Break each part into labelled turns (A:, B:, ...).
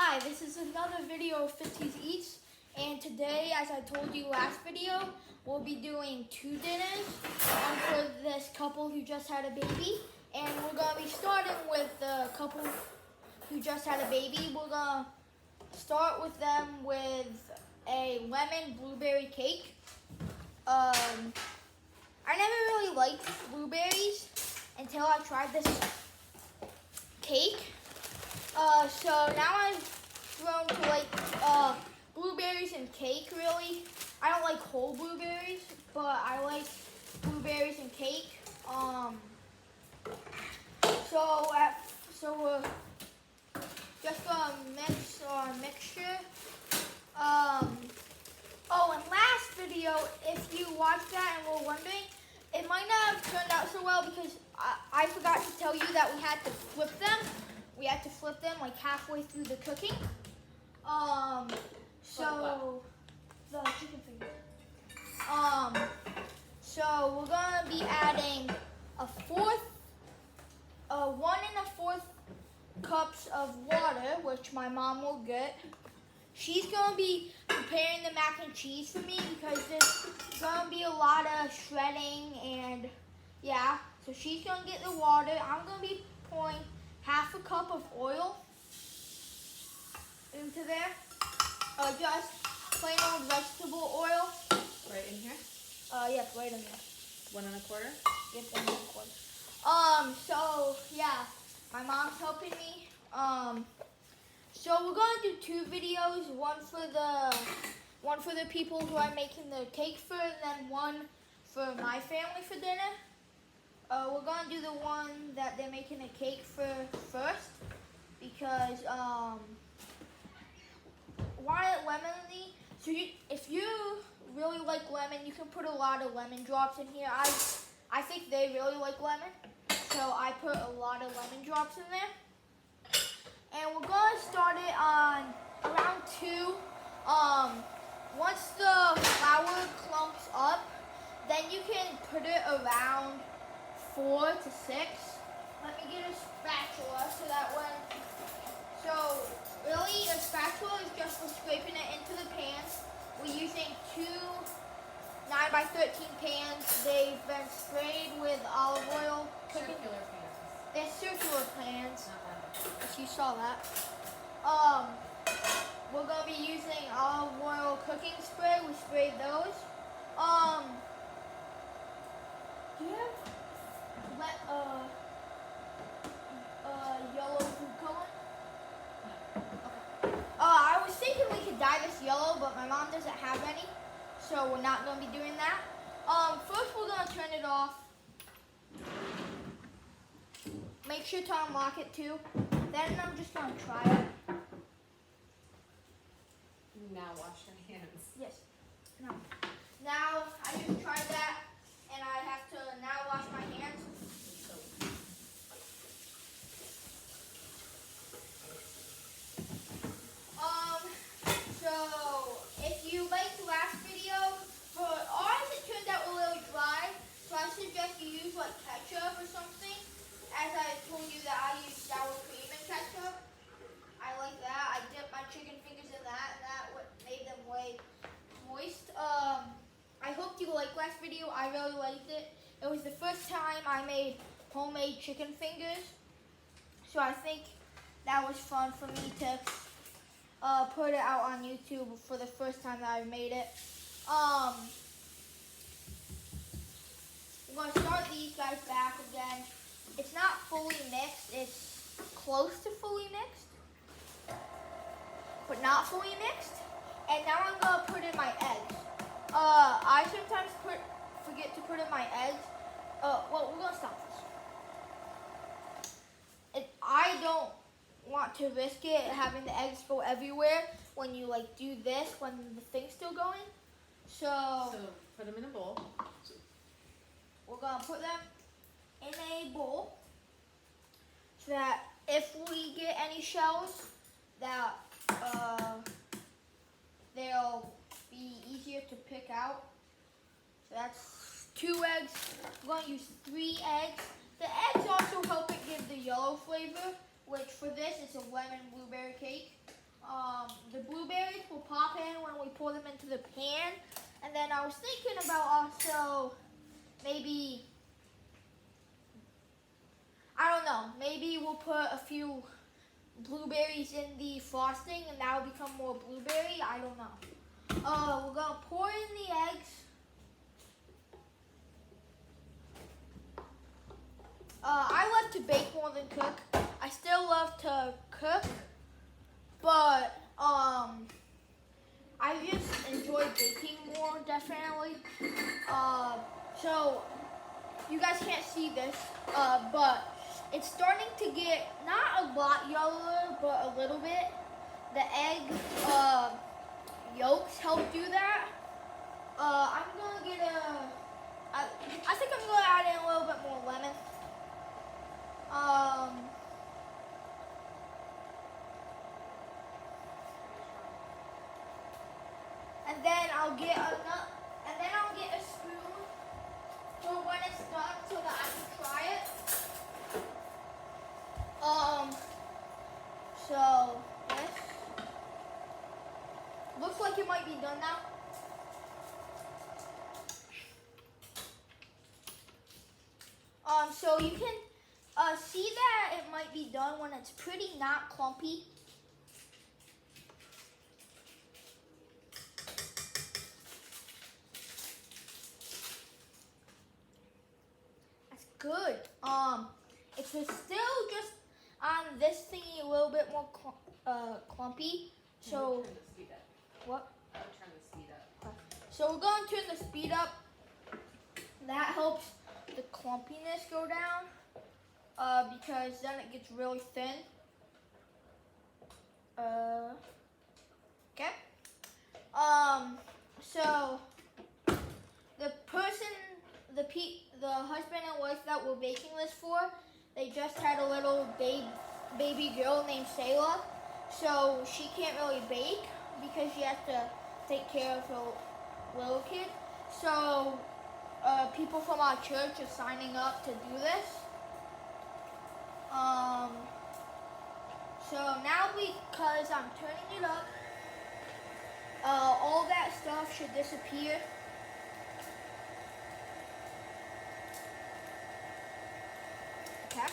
A: Hi, this is another video of 50s Eats, and today, as I told you last video, we'll be doing two dinners. One for this couple who just had a baby, and we're going to be starting with the couple who just had a baby. We're going to start with them with a lemon blueberry cake. I never really liked blueberries until I tried this cake. So now I've grown to like blueberries and cake, really. I don't like whole blueberries, but I like blueberries and cake. So we're just gonna mix our mixture. Oh, and last video, if you watched that and were wondering, it might not have turned out so well because I forgot to tell you that we had to flip them. We had to flip them like halfway through the cooking. So the chicken fingers. So we're gonna be adding 1 1/4 cups of water, which my mom will get. She's gonna be preparing the mac and cheese for me because there's gonna be a lot of shredding and yeah. So she's gonna get the water. I'm gonna be pouring 1/2 cup of oil into there. Just plain old vegetable oil.
B: Right in here?
A: Yep, right in there.
B: 1 1/4?
A: Yep, 1 1/4. So yeah, my mom's helping me. So we're gonna do 2 videos. One for the people who I'm making the cake for, and then one for my family for dinner. We're gonna do the one that they're making a cake for first because why lemony? So if you really like lemon, you can put a lot of lemon drops in here. I think they really like lemon, so I put a lot of lemon drops in there. And we're gonna start it on around 2. Once the flour clumps up, then you can put it around 4 to 6. Let me get a spatula so that so really a spatula is just for scraping it into the pans. We're using 2 9x13 pans. They've been sprayed with olive oil.
B: Circular pans.
A: They're circular pans.
B: Not round.
A: If you saw that. We're gonna be using olive oil cooking spray. We sprayed those. Do you have yellow food coloring? Okay. I was thinking we could dye this yellow, but my mom doesn't have any, so we're not gonna be doing that. First we're gonna turn it off. Make sure to unlock it too. Then I'm just gonna try it.
B: Now wash your hands.
A: Yes. No. Now I just tried that, and I have to now wash my hands. So if you liked the last video, for ours it turned out a little dry, so I suggest you use like ketchup or something. As I told you that I use sour cream and ketchup. I like that. I dipped my chicken fingers in that, and that made them way moist. I hope you liked last video. I really liked it. It was the first time I made homemade chicken fingers, so I think that was fun for me to put it out on YouTube for the first time that I made it. We're going to start these guys back again. It's not fully mixed. It's close to fully mixed, but not fully mixed. And now I'm going to put in my eggs. I sometimes forget to put in my eggs. Well, we're going to stop this. I don't want to risk it having the eggs go everywhere when you like do this when the thing's still going. So
B: Put them in a bowl.
A: We're going to put them in a bowl so that if we get any shells, that they'll be easier to pick out. So that's 2 eggs. We're going to use 3 eggs. The eggs also help it give the yellow flavor, which for this is a lemon blueberry cake. pour them into the pan. And then I was thinking about also maybe, I don't know, maybe we'll put a few blueberries in the frosting and that will become more blueberry. I don't know. We're going to pour in the eggs. I love to bake more than cook. I still love to cook, but I just enjoy baking more, definitely. So you guys can't see this, but it's starting to get not a lot yellower, but a little bit. The egg yolks help do that. I'm gonna get I think I'm gonna add in a little bit more lemon. And then I'll get a spoon for when it's done so that I can try it. So this looks like it might be done now. So you can see that it might be done when it's pretty not clumpy. That's good. It's still just on this thingy a little bit more clumpy. So
B: turn the speed up.
A: What?
B: I would turn the speed up.
A: So we're going to turn the speed up. That helps the clumpiness go down because then it gets really thin. Okay. So the husband and wife that we're baking this for, they just had a little baby girl named Sayla. So she can't really bake because she has to take care of her little kid. So people from our church are signing up to do this. So now because I'm turning it up, all that stuff should disappear. Okay.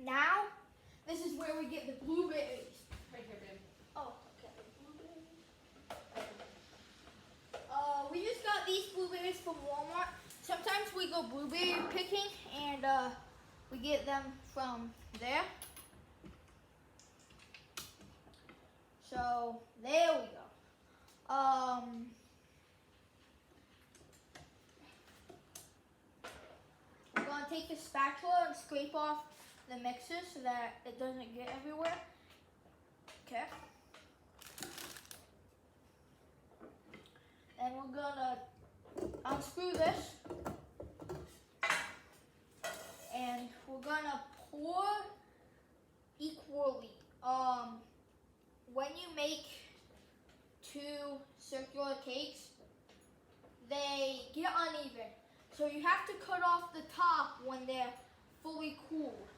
A: Now, this is where we get the blueberries.
B: Right here, babe.
A: Oh, okay. We just got these blueberries from Walmart. Sometimes we go blueberry picking and we get them from there. So there we go. We're gonna take the spatula and scrape off the mixer so that it doesn't get everywhere. Okay. And we're gonna unscrew this. And we're gonna pour equally. When you make two circular cakes, they get uneven. So you have to cut off the top when they're fully cooled.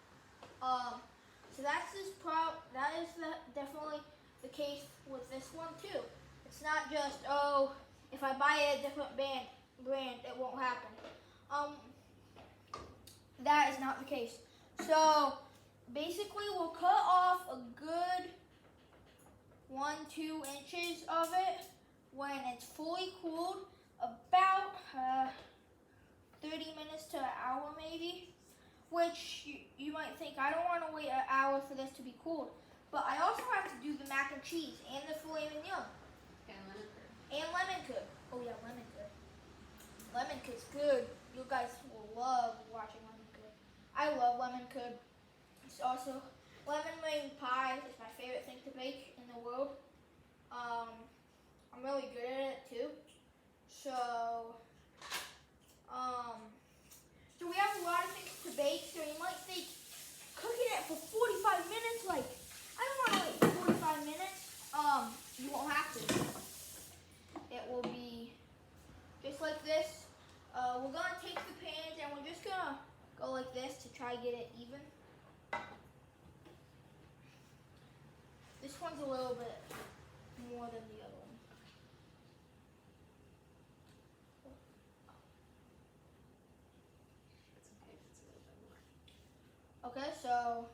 A: So that is definitely the case with this one too. It's not just, oh, if I buy a different brand, it won't happen. That is not the case. So basically we'll cut off a good 1-2 inches of it when it's fully cooled, about 30 minutes to an hour maybe, which you might think, I don't want to wait an hour for this to be cooled, but I also have to do the mac and cheese and the filet mignon.
B: And lemon curd.
A: And lemon curd. Oh yeah, lemon curd. Lemon curd's good. You guys will love watching lemon curd. I love lemon curd. It's also, lemon meringue pie is my favorite thing to bake in the world. I'm really good at it too. So we have a lot of things to bake, so you might think, cooking it for 45 minutes, like, I don't want to wait 45 minutes. You won't have to. It will be just like this. We're going to take the pans and we're just going to go like this to try to get it even. This one's a little bit more than the other one. Okay, so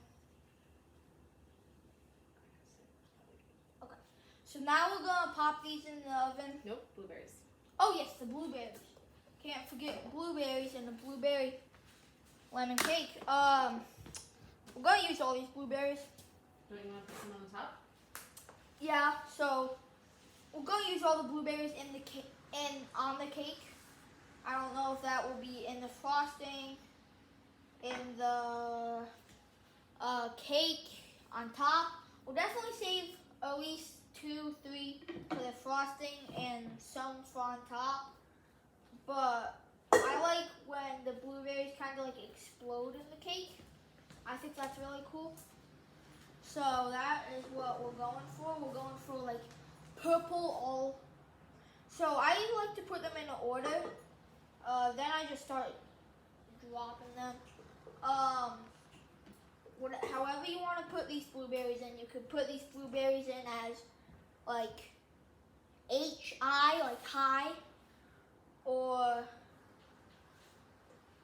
A: so now we're gonna pop these in the oven.
B: Nope, blueberries.
A: Oh yes, the blueberries. Can't forget blueberries and the blueberry lemon cake. We're gonna use all these blueberries.
B: Don't you want to put some on the top?
A: Yeah, so we're gonna use all the blueberries in the cake on the cake. I don't know if that will be in the frosting, in the cake on top. We'll definitely save at least 2, 3 for the frosting and some for on top. But I like when the blueberries kind of like explode in the cake. I think that's really cool. So that is what we're going for. We're going for like purple all. So I like to put them in order. Then I just start dropping them. However you want to put these blueberries in, you could put these blueberries in as like H-I, like high, or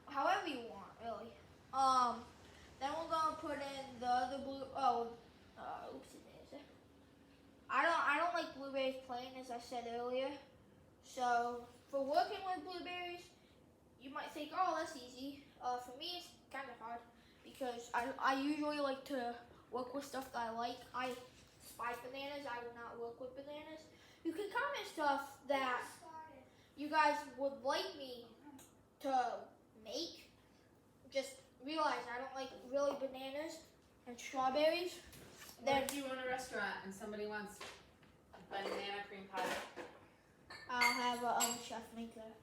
A: however you want, really. Then we're gonna put in the other blue. Oopsie daisy. I don't like blueberries plain, as I said earlier. So for working with blueberries, you might think, oh, that's easy. For me, it's kind of hard because I usually like to work with stuff that I like. I despise bananas. I would not work with bananas. You can comment stuff that you guys would like me to make. Just realize I don't like really bananas and strawberries.
B: What if you own a restaurant and somebody wants banana cream pie?
A: I'll have a chef make that.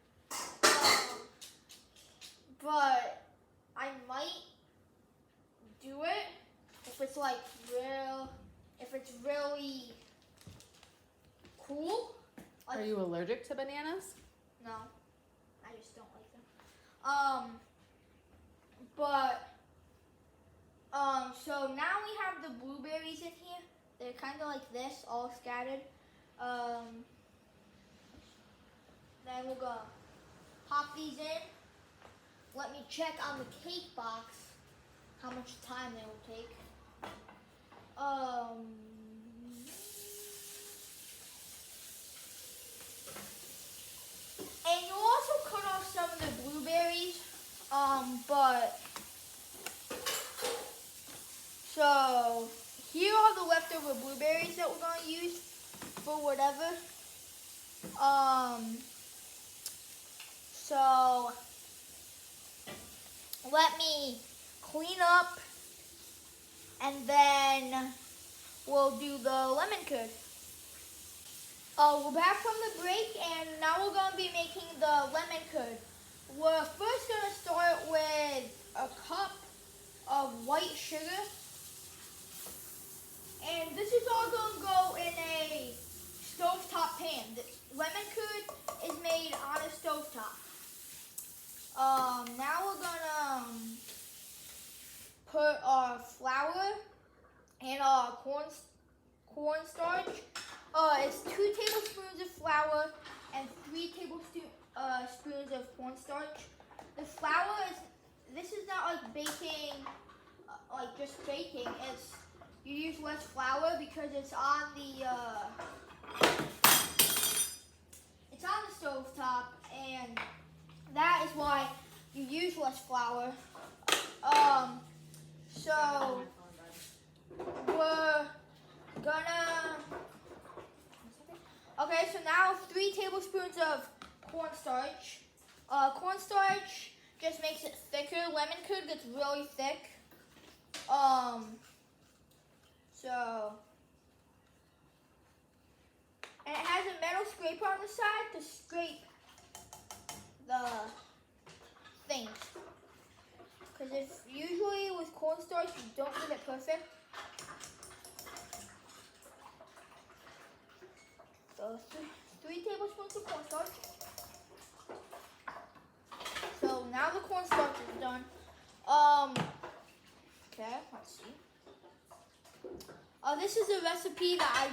A: But I might do it if it's like if it's really cool. Like,
B: Are you allergic to bananas?
A: no, I just don't like them. So now we have the blueberries in here. They're kind of like this, all scattered. Then we're gonna pop these in. Let me check on the cake box how much time they will take. And you'll also cut off some of the blueberries. So here are the leftover blueberries that we're gonna use for whatever. So let me clean up and then we'll do the lemon curd. We're back from the break and now we're going to be making the lemon curd. We're first going to start with a cup of white sugar. And this is all going to go in a stovetop pan. The lemon curd is made on a stovetop. Now we're gonna put our flour and our cornstarch. It's 2 tablespoons of flour and 3 tablespoons of cornstarch. The flour this is not like baking, like just baking. You use less flour because it's on the stovetop, and that is why you use less flour. So we're gonna. Okay, so now 3 tablespoons of cornstarch. Cornstarch just makes it thicker. Lemon curd gets really thick. And it has a metal scraper on the side to scrape the things. Because usually with cornstarch you don't get it perfect. So 3 tablespoons of cornstarch. So now the cornstarch is done. Okay, let's see. This is a recipe that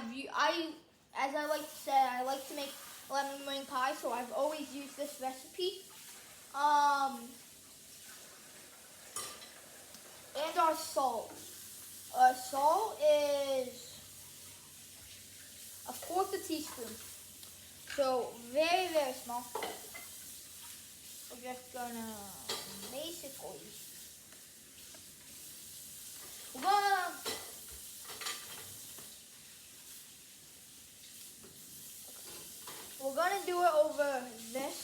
A: as I like to say, I like to make lemon meringue pie, so I've always used this recipe. And our salt. Salt is a fourth a teaspoon. So very, very small. We're just gonna basically, we're gonna do it over this,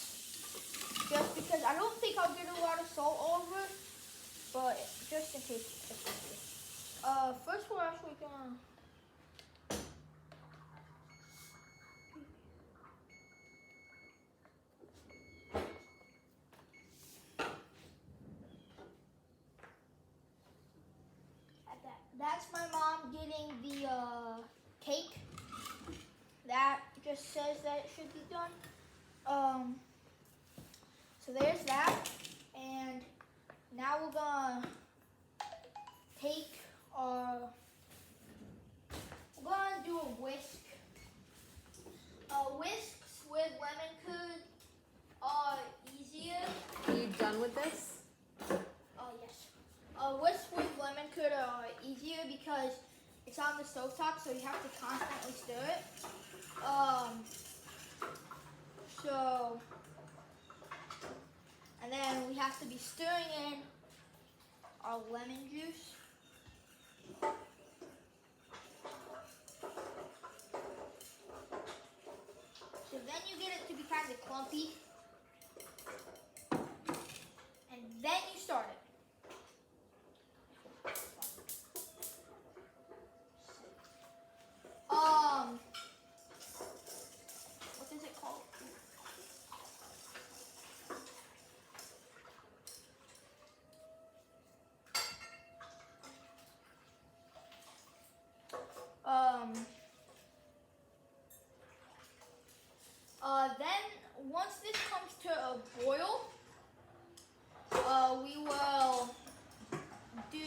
A: just because I don't think I'll get a lot of salt over it, but just in case. First we're actually gonna. That's my mom getting the cake. That just says that it should be done. So there's that. And now we're gonna take we're gonna do a whisk. Whisks with lemon curd are easier.
B: Are you done with this?
A: Yes. Whisks with lemon curd are easier because it's on the stovetop, so you have to constantly stir it. And then we have to be stirring in our lemon juice. So then you get it to be kind of clumpy. And then you start it. What is it called? Then once this comes to a boil, we will do.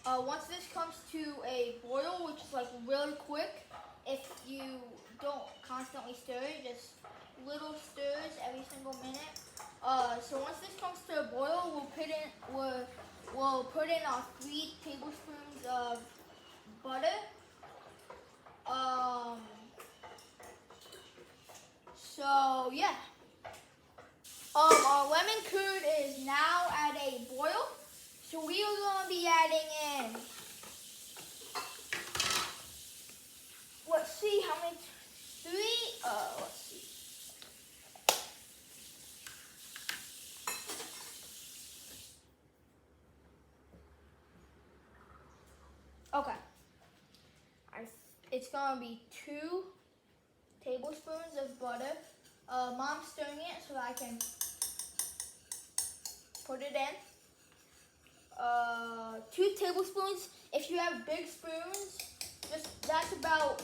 A: Once this comes to a boil, which is like really quick, if you don't constantly stir it, just little stirs every single minute. So once this comes to a boil, we'll put in our 3 tablespoons of butter. So yeah. Our lemon curd is now at a boil. So we are going to be adding in, let's see how many, 3, let's see. Okay. It's going to be 2 tablespoons of butter. Mom's stirring it so that I can put it in. 2 tablespoons. If you have big spoons, that's about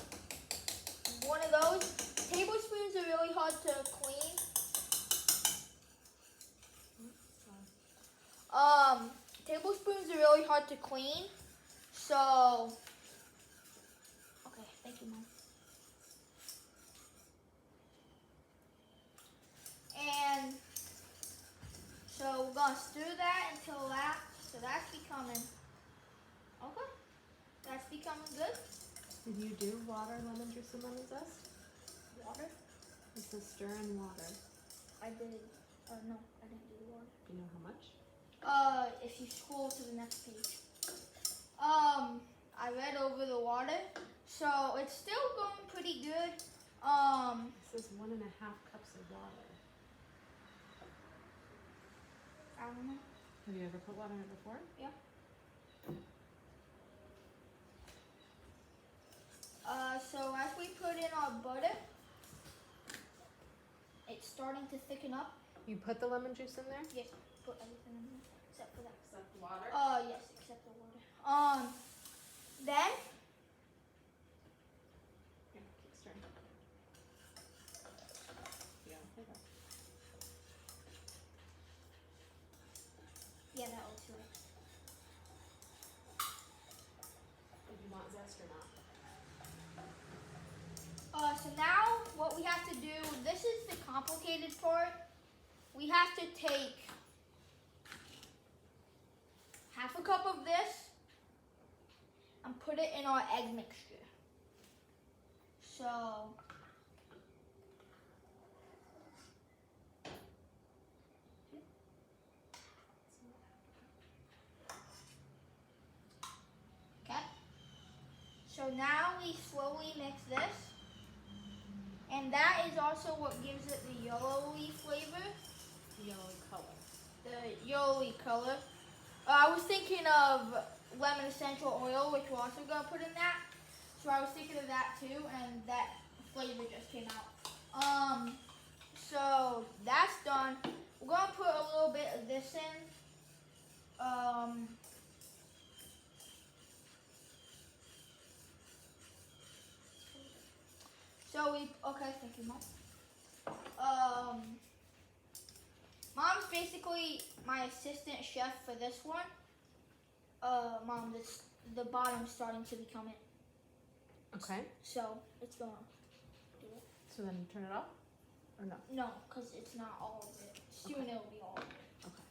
A: one of those. Tablespoons are really hard to clean. Tablespoons are really hard to clean. So, okay, thank you, Mom. And so we're gonna stir that until that. So that's becoming, okay, that's becoming good.
B: Did you do water, lemon juice, and lemon zest?
A: Water?
B: It says stir in water.
A: I did, no, I didn't do the water.
B: Do you know how much?
A: If you scroll to the next page. I read over the water, so it's still going pretty good.
B: It says 1.5 cups of water.
A: I don't know.
B: Have you ever put water in it before?
A: Yeah. So as we put in our butter, it's starting to thicken up.
B: You put the lemon juice in there?
A: Yes, put everything in there except for that.
B: Except the water?
A: Yes, except the water. Then.
B: Here, keep stirring. Yeah, okay.
A: Yeah, that looks right.
B: Did you want zest or not?
A: So now what we have to do, this is the complicated part. We have to take and put it in our egg mixture. So okay. So now we slowly mix this. And that is also what gives it the yellowy flavor.
B: Yellow color.
A: The yellowy color. I was thinking of lemon essential oil, which we're also going to put in that. So I was thinking of that too, and that flavor just came out. So that's done. We're going to put a little bit of this in. Okay, thank you, Mom. Mom's basically my assistant chef for this one. Mom, the bottom's starting to become it.
B: Okay.
A: So it's gonna do it.
B: So then turn it off? Or no?
A: No, because it's not all of it. Soon
B: Okay.
A: it'll be all of it.
B: Okay.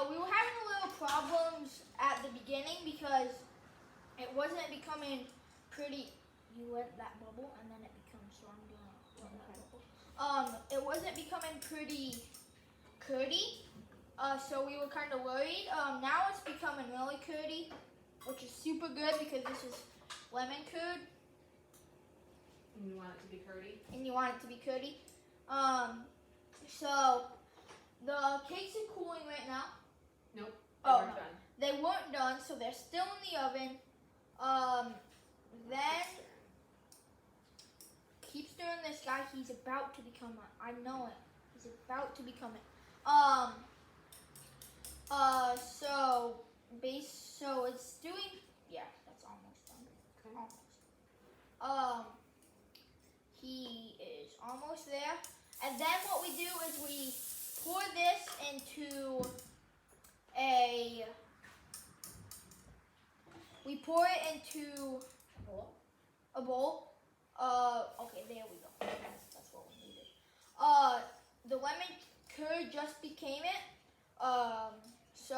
A: We were having a little problems at the beginning because it wasn't becoming pretty. You let that bubble and then it becomes, so I'm gonna let that bubble. It wasn't becoming pretty curdy, so we were kind of worried. Now it's becoming really curdy, which is super good because this is lemon curd.
B: And you want it to be curdy?
A: And you want it to be curdy. So the cakes are cooling right now.
B: Nope.
A: Oh,
B: We're
A: no.
B: done.
A: They weren't done, so they're still in the oven. Then keep stirring this guy. He's about to become it. I know it. He's about to become it. So it's doing. Yeah, that's almost done.
B: Okay.
A: Almost. He is almost there. And then what we do is we pour this into a. We pour it into a bowl. Okay, there we go. That's what we needed. The lemon curd just became it. So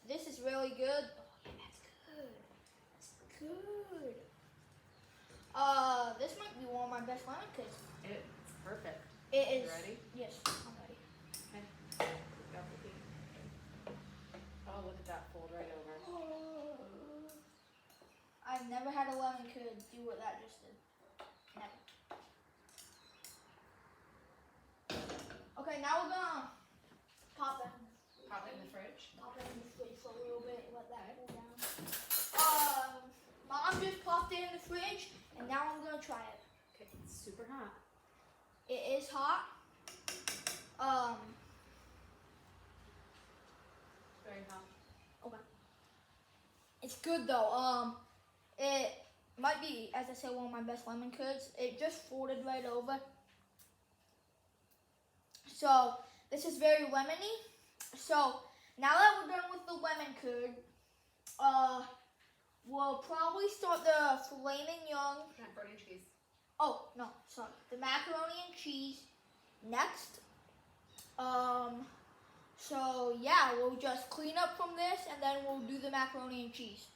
A: this is really good. Oh yeah, that's good. That's good. This might be one of my best lemon curds.
B: It's perfect.
A: It is.
B: You ready?
A: Yes, I'm ready.
B: Okay. Oh, look at that, fold right over.
A: I've never had a lemon curd do what that just did. Never. Okay, now we're gonna pop it.
B: Pop it in the fridge.
A: Pop it in the fridge for a little bit. Let that cool down. Mom just popped it in the fridge, and now I'm gonna try it.
B: Okay, it's super hot.
A: It is hot.
B: Very hot.
A: Okay. It's good though. It might be, as I said, one of my best lemon curds. It just folded right over. So this is very lemony. So now that we're done with the lemon curd, we'll probably start the filet mignon.
B: Macaroni and cheese.
A: Oh no, sorry, the macaroni and cheese next. So yeah, we'll just clean up from this and then we'll do the macaroni and cheese.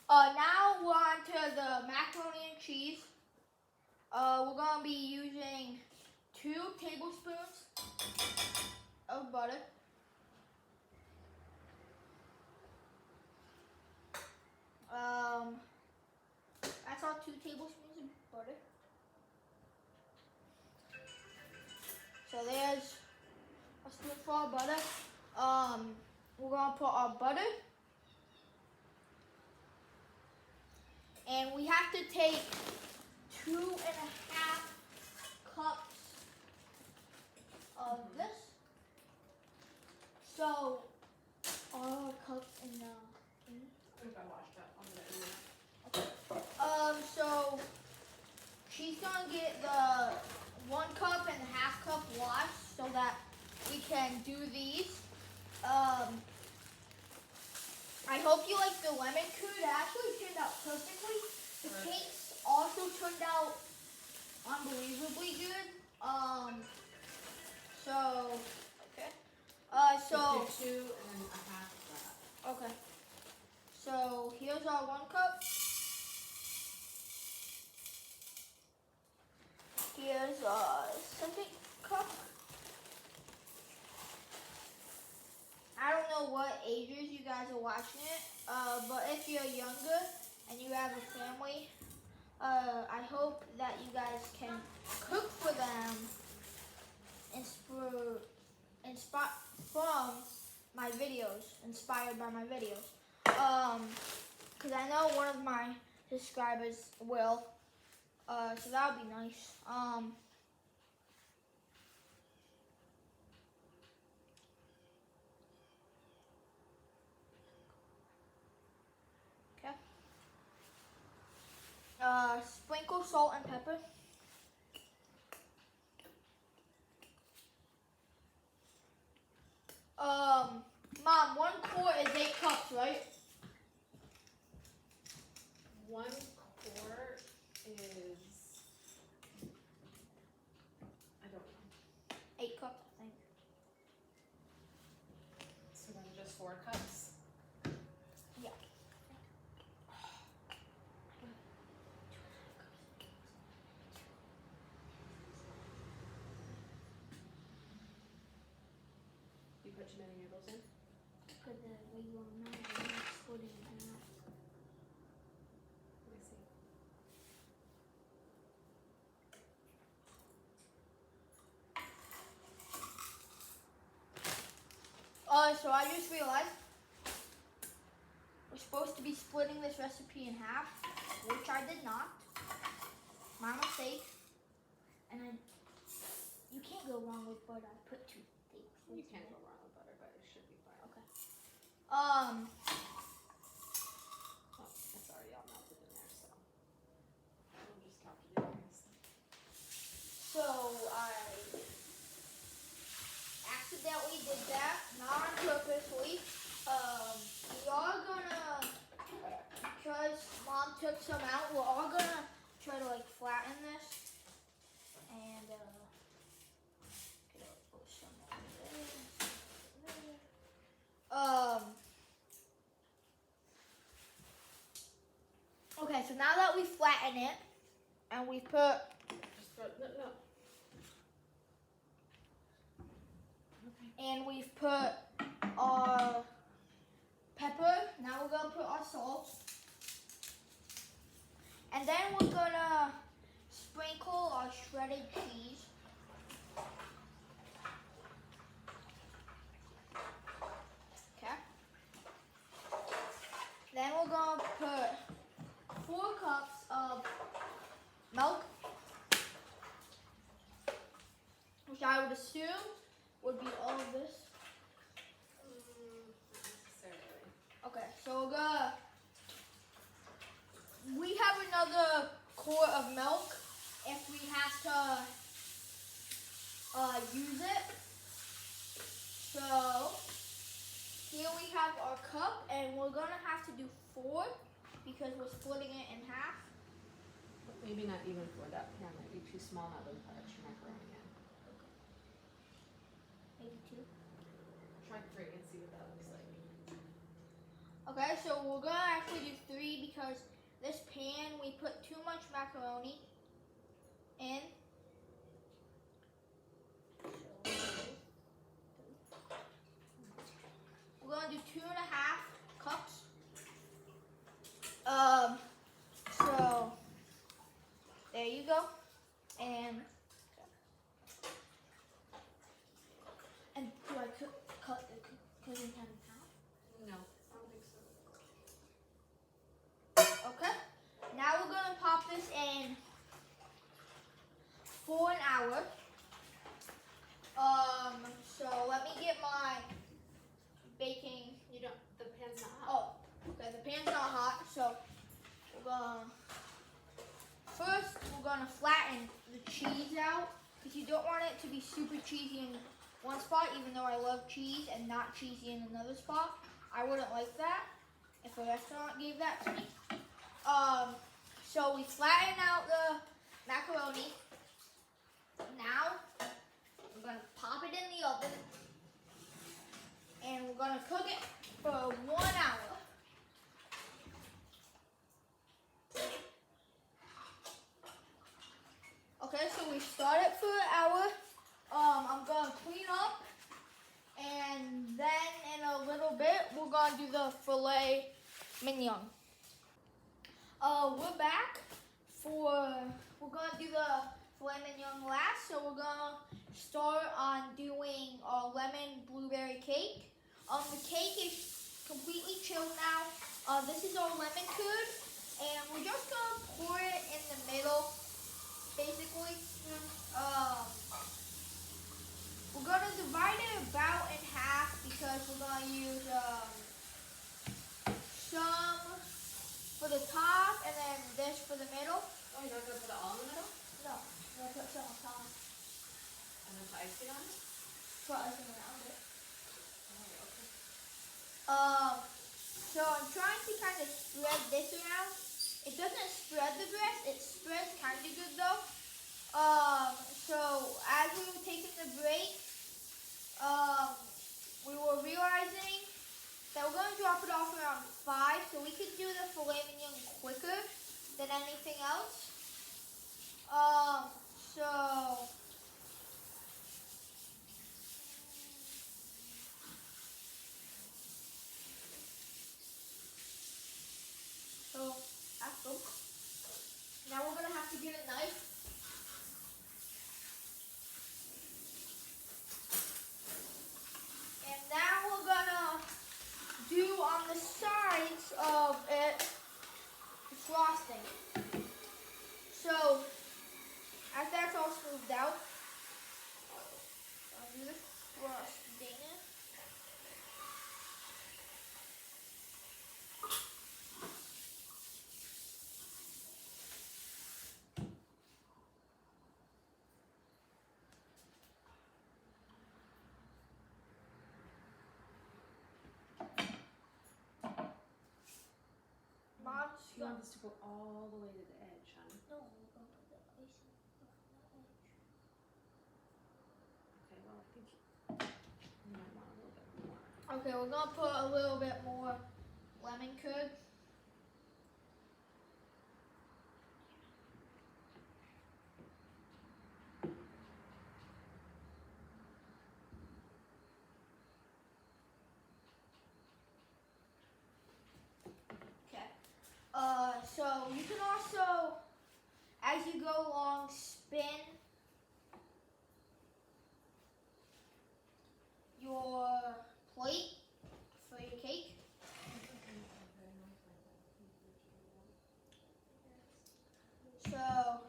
A: Now we're on to the macaroni and cheese. We're gonna be using 2 tablespoons of butter. That's all 2 tablespoons of butter. So there's a spoonful of butter. We're gonna put our butter. And we have to take 2.5 cups of this. So, all cups in the.
B: I think I washed that. I'll do that in a minute.
A: So she's gonna get the 1 cup and 1/2 cup washed so that we can do these. I hope you like the lemon curd. It actually turned out perfectly. The cakes also turned out unbelievably good. So okay. So
B: Let's do 2.5 of that.
A: years you guys are watching it. But if you're younger and you have a family, I hope that you guys can cook for them from my videos, inspired by my videos. Because I know one of my subscribers will. So that would be nice. Okay. Sprinkle salt and pepper. Mom, 1 quart is 8 cups, right?
B: 1 quart is, I don't know.
A: 8 cups, I think.
B: So then just 4 cups.
A: Yeah.
B: You put too many noodles in?
A: Put the regular amount and split it in half.
B: Let me see.
A: So I just realized we're supposed to be splitting this recipe in half, which I did not. My mistake. And you can't go wrong with butter. I put 2 things.
B: You can go wrong with butter, but it should be fine.
A: Okay.
B: Oh, it's already all melted in there, so we'll just calculate this.
A: So I accidentally did that, not on purposely. We are gonna, because Mom took some out, we're all gonna try to like flatten this and get some there. Okay, so now that we flatten it and we put
B: Just throw, no.
A: and we've put our pepper. Now we're gonna put our salt. And then we're gonna sprinkle our shredded cheese. Okay. Then we're gonna put 4 cups of milk, which I would assume would be all of this.
B: Not necessarily.
A: Okay, so we have another quart of milk if we have to use it. So here we have our cup, and we're gonna have to do 4 because we're splitting it in half.
B: Maybe not even for that pan, might be too small now that we put extra macaroni in.
A: Maybe 2.
B: Try 3 and see what that looks like.
A: Okay, so we're gonna actually do 3 because this pan we put too much macaroni in. We're gonna do 2.5 cups. So there you go. And do I cut the cooking pan in half?
B: No, I don't think so.
A: Okay. Now we're gonna pop this in for an hour. So let me get my baking.
B: You don't, the pan's not hot.
A: Oh, okay. The pan's not hot, so first we're gonna flatten the cheese out because you don't want it to be super cheesy in one spot, even though I love cheese, and not cheesy in another spot. I wouldn't like that if a restaurant gave that to me. So we flatten out the macaroni. Now we're gonna pop it in the oven and we're gonna cook it for 1 hour. Okay, so we started for an hour. I'm gonna clean up, and then in a little bit we're gonna to do the filet mignon. We're back we're gonna do the filet mignon last, so we're gonna start on doing our lemon blueberry cake. The cake is completely chilled now. This is our lemon curd, and we're just gonna pour it in the middle, basically. We're gonna divide it about in half because we're gonna use some for the top and then this for the middle.
B: Oh, you're not gonna put it all in the middle?
A: No, we're gonna put some on top.
B: And then put icing on it?
A: Put icing around it.
B: Oh, okay.
A: So I'm trying to kind of spread this around. It doesn't spread the breast, it spreads kind of good though. So as we were taking the break, we were realizing that we're going to drop it off around 5, so we could do the filet mignon quicker than anything else. So that's good. Now we're gonna have to get a knife. And now we're gonna do on the sides of it the frosting. So as that's all smoothed out, I'll do the frosting. Mom's
B: You want this to go all the way to the edge, honey?
A: No, we're gonna put the icing on the edge.
B: Okay, well, I think you might want a little bit more.
A: Okay, we're gonna put a little bit more lemon curd. Okay. So you can also, as you go along, spin your plate for your cake. So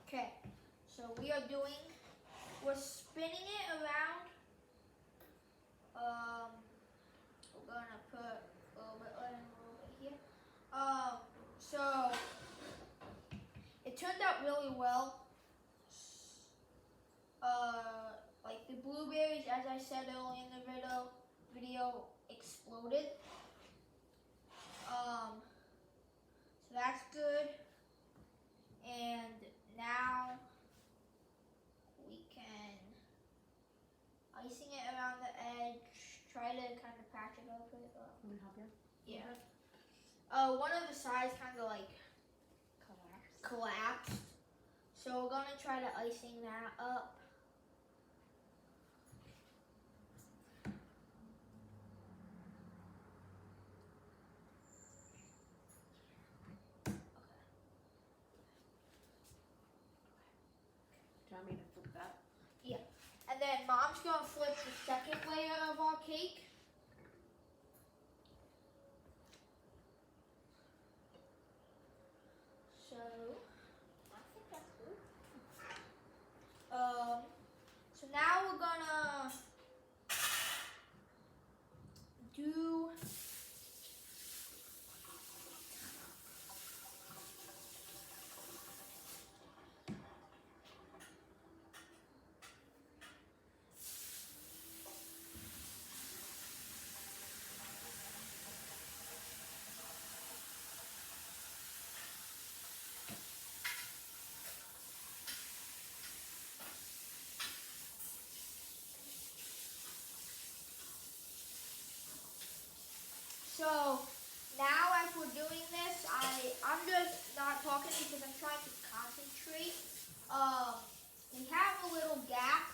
A: okay, so we're spinning it around. We're gonna put a little bit and a little bit here. So it turned out really well. Like the blueberries, as I said earlier in the video exploded. So that's good. And now we can icing it around the edge. Try to kind of patch it up with.
B: Can we help you?
A: Yeah. One of the sides kind of like collapsed. So we're gonna try to icing that up.
B: Do you want me to flip that?
A: And then Mom's gonna flip the second layer of our cake. So I think that's good. So now we're gonna do we have a little gap,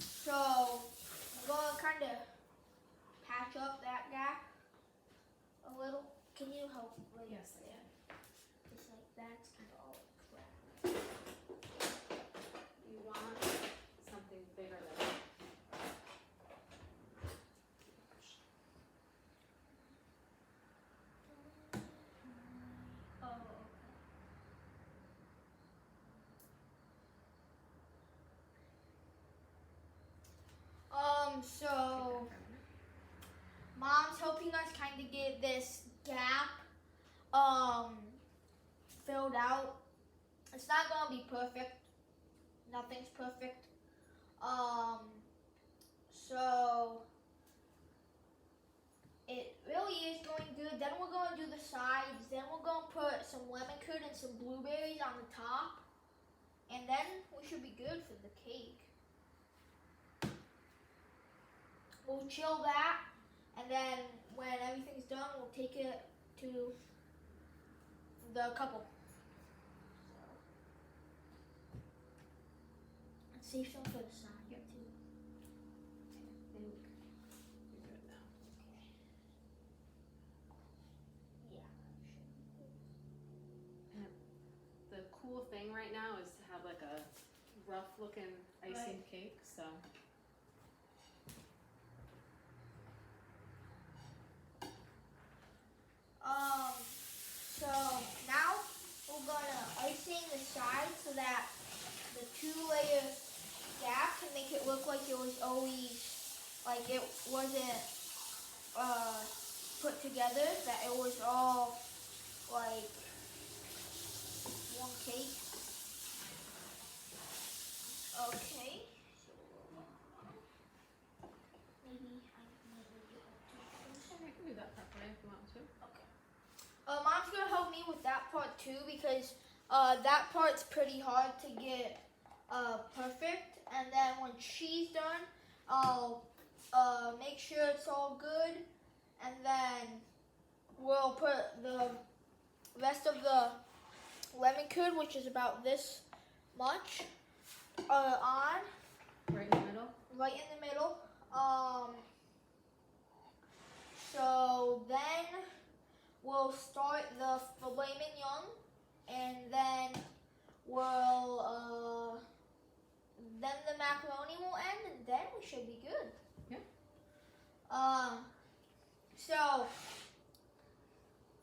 A: so I'm gonna kind of patch up that gap a little. Can you help? Right
B: Yes, I
A: there? Just like that's kind of all crap.
B: You want something bigger than that.
A: Oh, okay. So Mom's helping us kind of get this gap, filled out. It's not gonna be perfect. Nothing's perfect. So it really is going good. Then we're gonna do the sides. Then we're gonna put some lemon curd and some blueberries on the top. And then we should be good for the cake. We'll chill that, and then when everything's done, we'll take it to the couple. And save some for the side too.
B: I think you're good now.
A: Yeah.
B: The cool thing right now is to have like a rough looking icing cake, so.
A: So now we're gonna icing the side so that the 2-layer gap can make it look like it was always, like it wasn't put together, that it was all like one cake. Okay. Maybe I can
B: I can do that properly if you want to.
A: Mom's gonna help me with that part too because that part's pretty hard to get perfect. And then when she's done, I'll make sure it's all good, and then we'll put the rest of the lemon curd, which is about this much, on
B: Right in the middle?
A: right in the middle. So then we'll start the filet mignon, and then we'll then the macaroni will end, and then we should be good.
B: Yeah.
A: So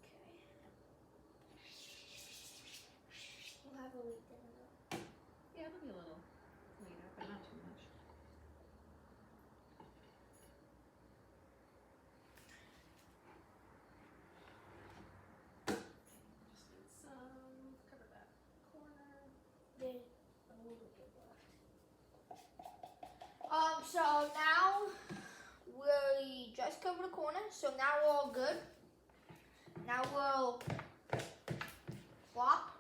A: okay. We'll have a late dinner though.
B: Yeah, it'll be a little later, but not too much. Just need some, cover that corner.
A: There's a little bit left. So now we just covered the corner, so now we're all good. Now we'll flop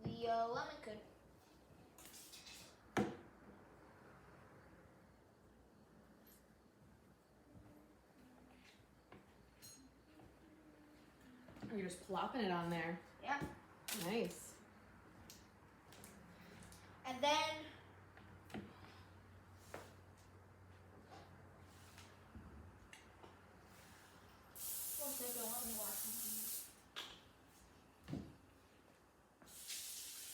A: the lemon curd.
B: Oh, you're just plopping it on there.
A: Yeah.
B: Nice.
A: And then one second, let me wash my hands.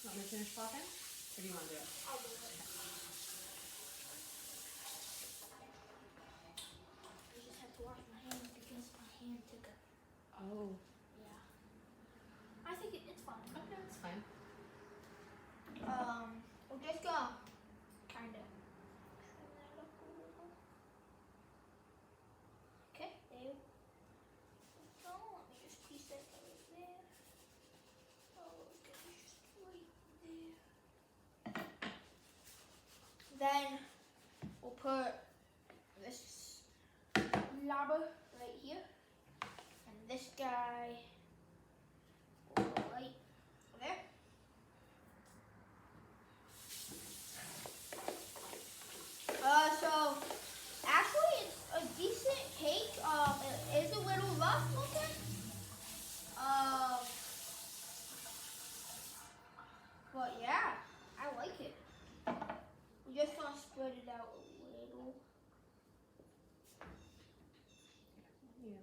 B: Want me to finish plopping? Or do you want to do it?
A: I'll do it. I just have to wash my hands because my hand took a.
B: Oh.
A: Yeah. I think it's fine.
B: Okay, that's fine.
A: We're just gonna kind of trim that up a little. Okay, there we go. Let me just piece that right there. Oh, okay, just right there. Then we'll put this lobber right here, and this guy will go right there. So actually it's a decent cake. It is a little rough looking. But yeah, I like it. We're just gonna spread it out a little.
B: Yeah.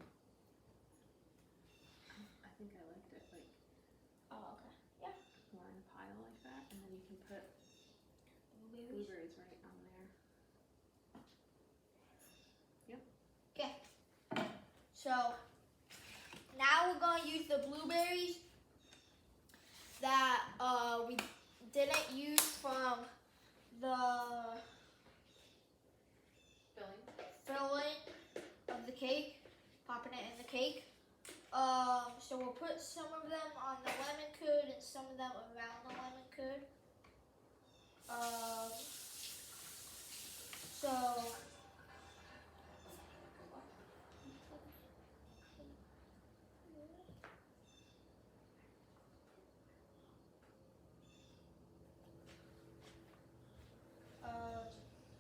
B: I think I liked it, like
A: Oh, okay. Yeah.
B: line pile like that, and then you can put
A: Blueberries.
B: blueberries right on there.
A: So now we're gonna use the blueberries that we didn't use from the filling of the cake, popping it in the cake. So we'll put some of them on the lemon curd and some of them around the lemon curd. So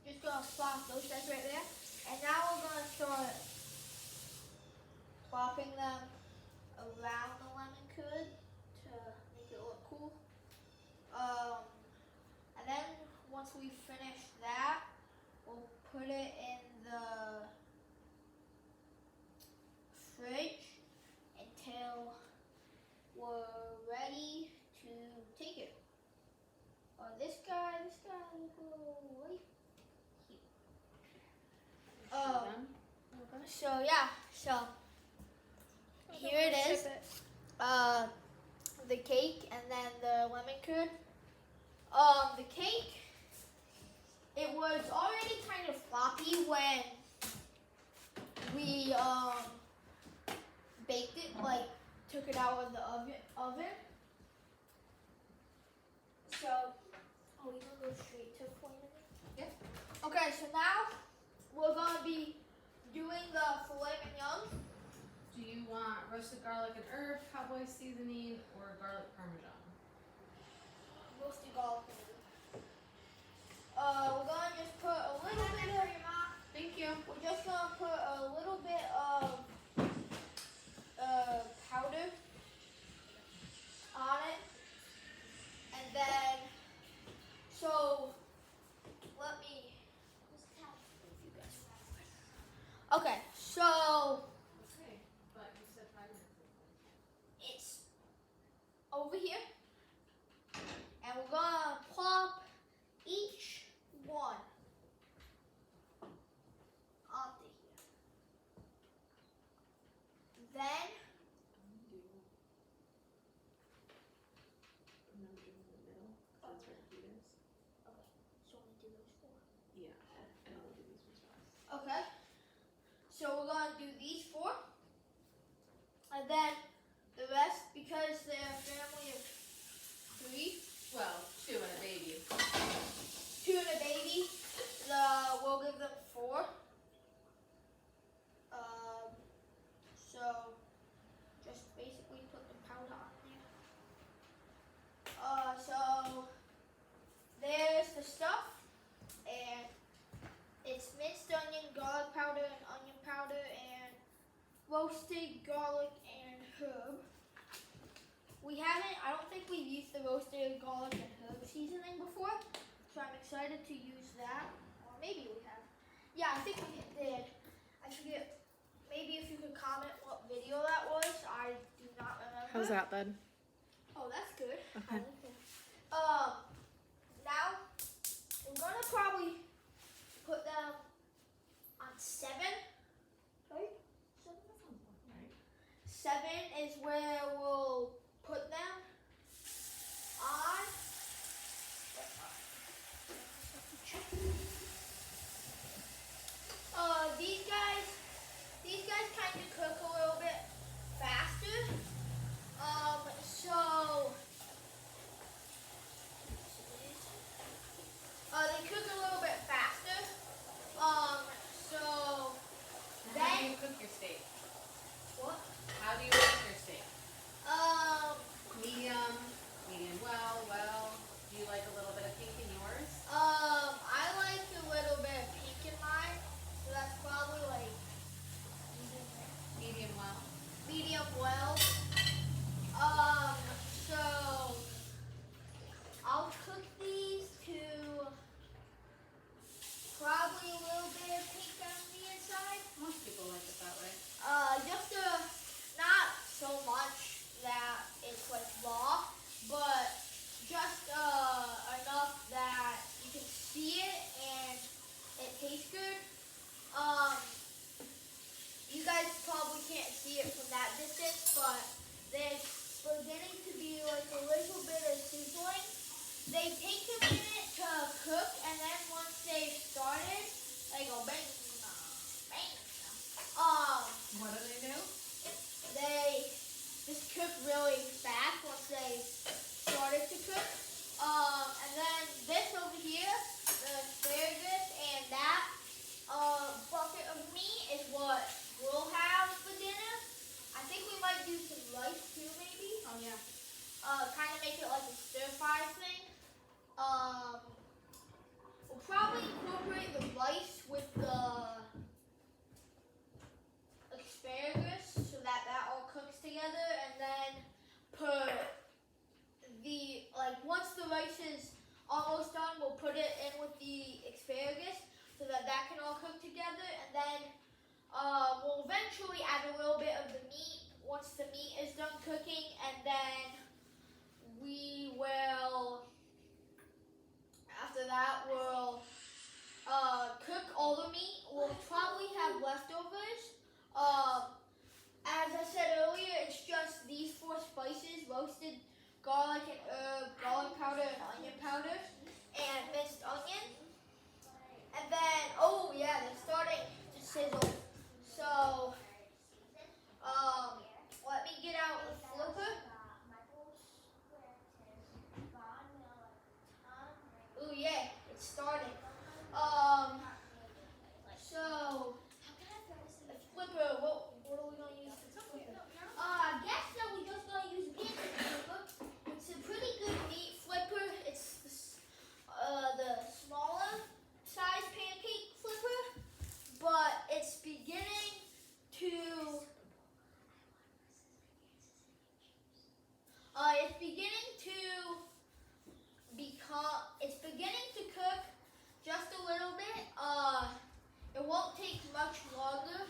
A: just gonna plop those guys right there. And now we're gonna start plopping them around the lemon curd to make it look cool. And then once we finish that, we'll put it in the fridge until we're ready to take it. This guy will go right here. So yeah, so here it is. The cake and then the lemon curd. The cake, it was already kind of floppy when we baked it, like took it out of the oven. So, oh, you gonna go straight to point?
B: Yeah.
A: Okay, so now we're gonna be doing the filet mignon.
B: Do you want roasted garlic and herb, cowboy seasoning, or garlic parmesan?
A: Roasted garlic. We're gonna just put a little bit of.
B: Thank you.
A: We're just gonna put a little bit of powder on it, and then so let me. Okay, so
B: Okay, but you said 5 minutes.
A: it's over here, and we're gonna plop each one onto here. Then
B: I'm gonna do in the middle. That's where the heat is.
A: okay, so we do those four.
B: Yeah, and we'll do these ones first.
A: Okay, so we're gonna do these four, and then the rest, because they're a family of 3,
B: Well, 2 and a baby.
A: 2 and a baby, we'll give them 4. So just basically put the powder on there. So there's the stuff, and it's minced onion, garlic powder, and onion powder, and roasted garlic and herb. I don't think we've used the roasted garlic and herb seasoning before, so I'm excited to use that. Or maybe we have. Yeah, I think we did. I forget. Maybe if you could comment what video that was. I do not remember.
B: How's that, bud?
A: Oh, that's good.
B: Okay.
A: I like that. Now we're gonna probably put them on 7. Right? 7.
B: Right.
A: 7 is where we'll put them on. These guys kind of cook a little bit faster. So just enough that you can see it and it tastes good. You guys probably can't see it from that distance, but there's beginning to be like a little bit of sizzling. They take a minute to cook, and then once they've started, they go bang, bang.
B: What do they do?
A: They just cook really fast once they started to cook. And then this over here, the asparagus and that bucket of meat is what we'll have for dinner. I think we might do some rice too, maybe.
B: Oh yeah.
A: Kind of make it like a stir fry thing. We'll probably incorporate the rice with the asparagus so that all cooks together, and then put the, like, once the rice is almost done, we'll put it in with the asparagus so that can all cook together, and then we'll eventually add a little bit of the meat once the meat is done cooking, and then we will, after that, we'll cook all the meat. We'll probably have leftovers. As I said earlier, it's just these 4 spices: roasted garlic and herb, garlic powder and onion powder, and minced onion. And then, oh yeah, they're starting to sizzle. So, let me get out the flipper. Oh yeah, it's starting. So, the flipper, what are we going to use for the flipper? I guess that we're just going to use a pancake flipper. It's a pretty good meat flipper. It's the smaller size pancake flipper, but it's beginning to it's beginning to cook just a little bit. It won't take much longer.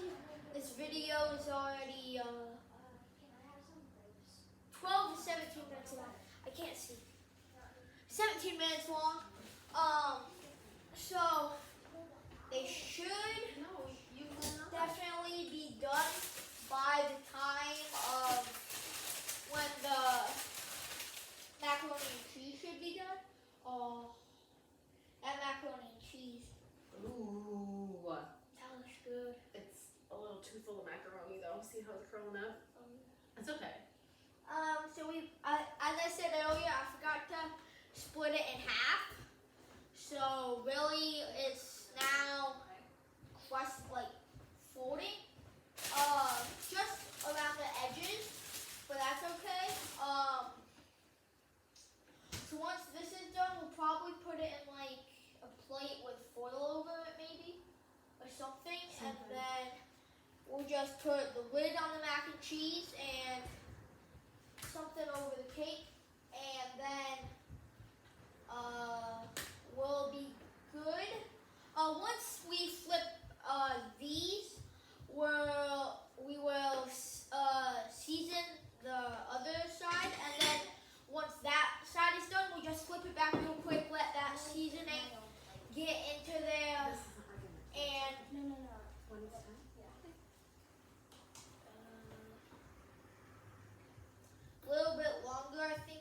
A: This video is already 12 to 17 minutes long. I can't see. 17 minutes long. So they should definitely be done by the time of when the macaroni and cheese should be done. That macaroni and cheese.
B: Ooh.
A: That looks good.
B: It's a little too full of macaroni though. See how it's curling up? It's okay.
A: So as I said earlier, I forgot to split it in half. So really, it's now folding, just around the edges, but that's okay. So once this is done, we'll probably put it in like a plate with foil over it, maybe, or something, and then we'll just put the lid on the mac and cheese and something over the cake, and then we'll be good. Once we flip these, we will season the other side, and then once that side is done, we'll just flip it back real quick, let that seasoning get into there, and a little bit longer, I think.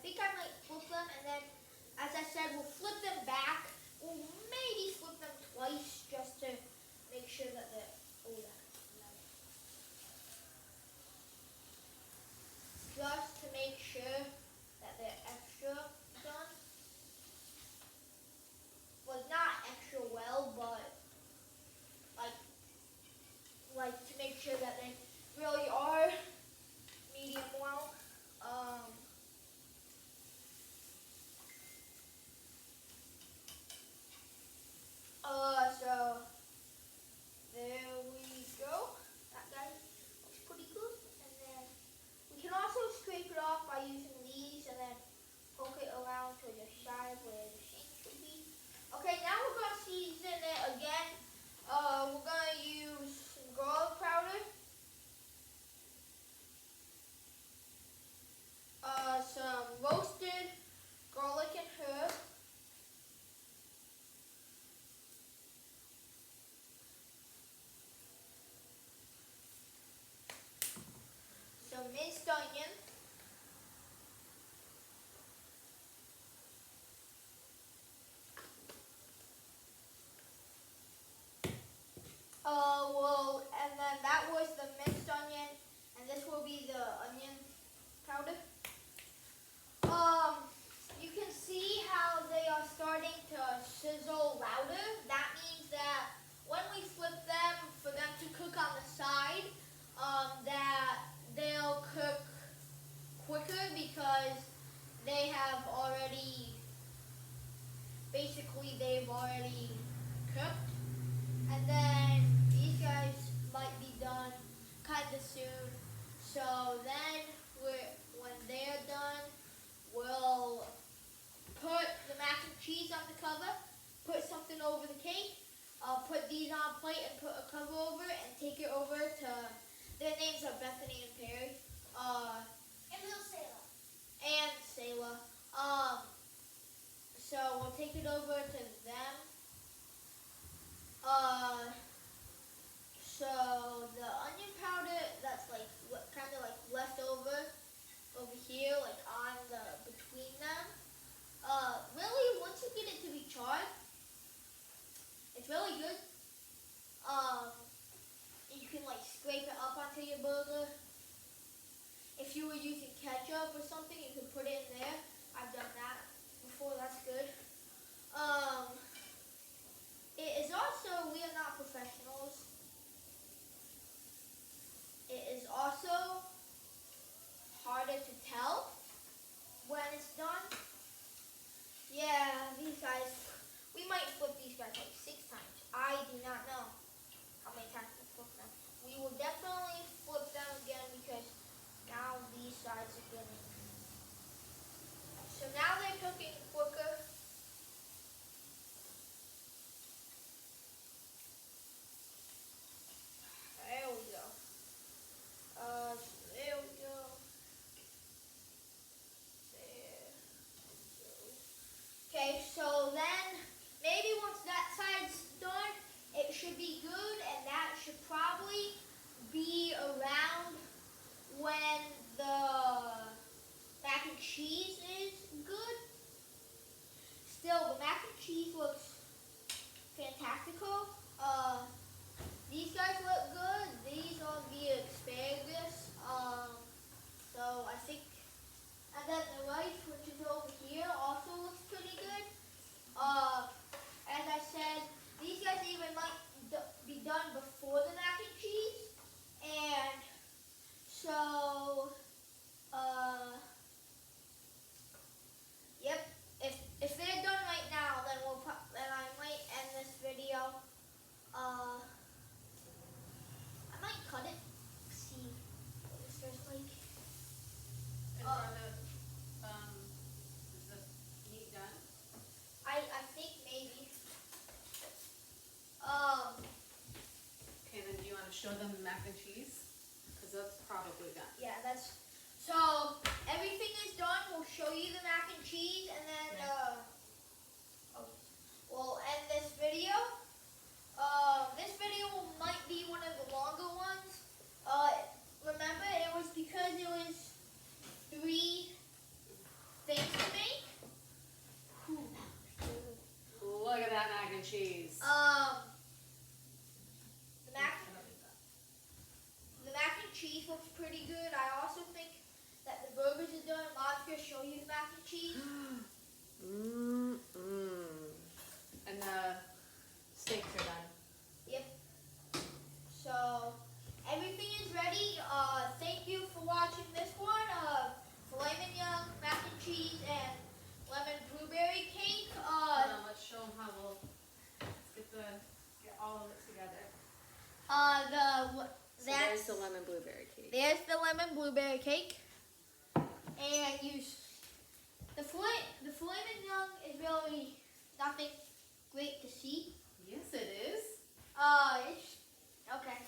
A: think I might flip them, and then, as I said, we'll flip them back. We'll maybe flip them twice just to make sure that they're, just to make sure that they're extra done. Well, not extra well, but like to make sure that they really are medium well. So there we go. That guy looks pretty good. And then we can also scrape it off by using these and then poke it around to the side where the seam should be. Okay, now we're going to season it again. We're going to use some garlic powder. Some roasted garlic and herb. Some minced onion. And then that was the minced onion, and this will be the onion powder. You can see how they are starting to sizzle louder. That means that when we flip them, for them to cook on the side, that they'll cook quicker because they have already, basically they've already cooked. And then these guys might be done kind of soon. So then when they're done, we'll put the mac and cheese on the cover, put something over the cake, put these on a plate and put a cover over it, and take it over to, their names are Bethany and Perry.
C: And little Sailor.
A: And Selah. So we'll take it over to them. So the onion powder that's like kind of like left over here, like on the between them. Really, once you get it to be charred, it's really good. You can like scrape it up onto your burger. If you were using ketchup or something, you could put it in there. I've done that before. That's good. It is also, we are not professionals. It is also harder to tell when it's done. Yeah, these guys, we might flip these guys like 6 times. I do not know how many times we flip them. We will definitely flip them again because now these sides are getting. So now they're cooking quicker. There we go. There we go. There. Okay, so then maybe once that side's done, it should be good, and that should probably be show you the mac and cheese.
B: And the steaks are done.
A: Yep. So everything is ready. Thank you for watching this one. Filet mignon, mac and cheese, and lemon blueberry cake.
B: Hold on, let's show them how we'll get all of it together. So there's the lemon blueberry cake.
A: There's the lemon blueberry cake. And the filet mignon is really nothing great to see.
B: Yes, it is.
A: Okay.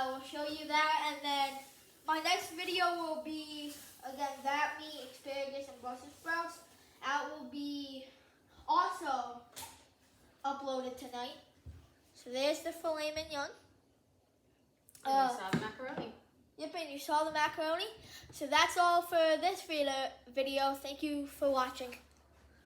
A: We'll show you that, and then my next video will be again that meat, asparagus, and Brussels sprouts. That will be also uploaded tonight. So there's the filet mignon.
B: And you saw the macaroni.
A: Yep, and you saw the macaroni. So that's all for this video. Thank you for watching.